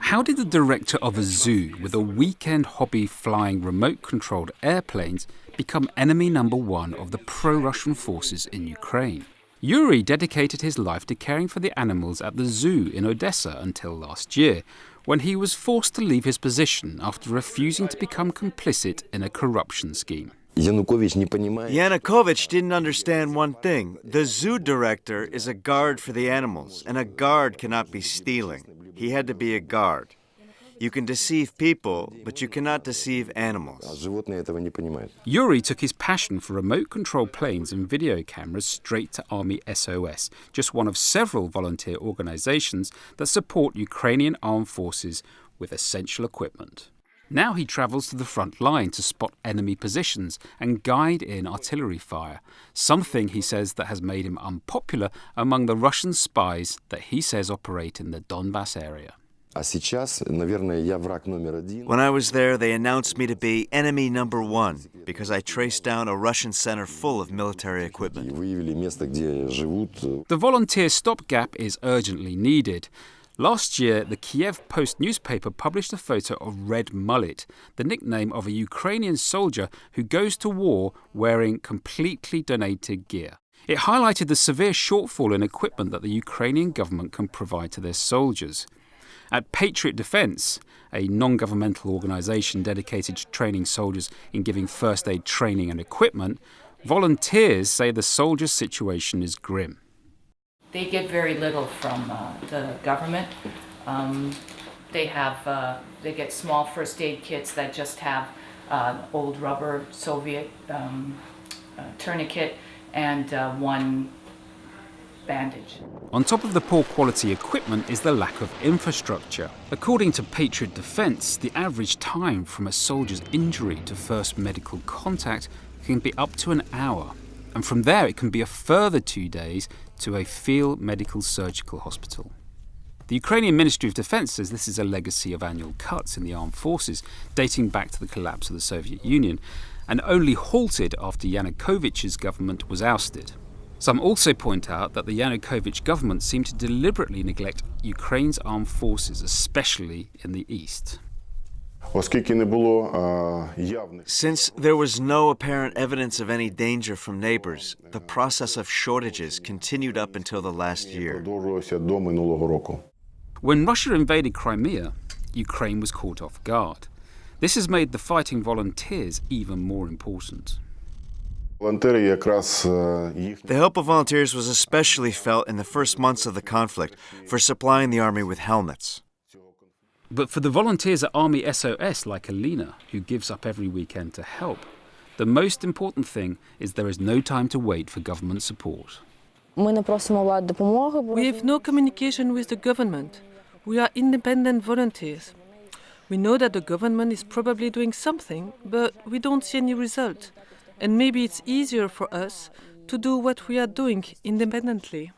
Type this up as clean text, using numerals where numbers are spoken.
How did the director of a zoo with a weekend hobby flying remote-controlled airplanes become enemy number one of the pro-Russian forces in Ukraine? Yuri dedicated his life to caring for the animals at the zoo in Odessa until last year, when he was forced to leave his position after refusing to become complicit in a corruption scheme. Yanukovych didn't understand one thing. The zoo director is a guard for the animals, and a guard cannot be stealing. He had to be a guard. You can deceive people, but you cannot deceive animals. Yuri took his passion for remote-controlled planes and video cameras straight to Army SOS, just one of several volunteer organizations that support Ukrainian armed forces with essential equipment. Now he travels to the front line to spot enemy positions and guide in artillery fire, something he says that has made him unpopular among the Russian spies that he says operate in the Donbass area. When I was there, they announced me to be enemy number one because I traced down a Russian center full of military equipment. The volunteer stopgap is urgently needed. Last year, the Kiev Post newspaper published a photo of Red Mullet, the nickname of a Ukrainian soldier who goes to war wearing completely donated gear. It highlighted the severe shortfall in equipment that the Ukrainian government can provide to their soldiers. At Patriot Defence, a non-governmental organisation dedicated to training soldiers in giving first aid training and equipment, volunteers say the soldiers' situation is grim. They get very little from the government. They get small first aid kits that just have old rubber Soviet tourniquet and one bandage. On top of the poor quality equipment is the lack of infrastructure. According to Patriot Defence, the average time from a soldier's injury to first medical contact can be up to an hour. And from there it can be a further 2 days to a field medical surgical hospital. The Ukrainian Ministry of Defence says this is a legacy of annual cuts in the armed forces dating back to the collapse of the Soviet Union and only halted after Yanukovych's government was ousted. Some also point out that the Yanukovych government seemed to deliberately neglect Ukraine's armed forces, especially in the east. Since there was no apparent evidence of any danger from neighbors, the process of shortages continued up until the last year. When Russia invaded Crimea, Ukraine was caught off guard. This has made the fighting volunteers even more important. The help of volunteers was especially felt in the first months of the conflict for supplying the army with helmets. But for the volunteers at Army SOS like Alina, who gives up every weekend to help, the most important thing is there is no time to wait for government support. We have no communication with the government. We are independent volunteers. We know that the government is probably doing something, but we don't see any result. And maybe it's easier for us to do what we are doing independently.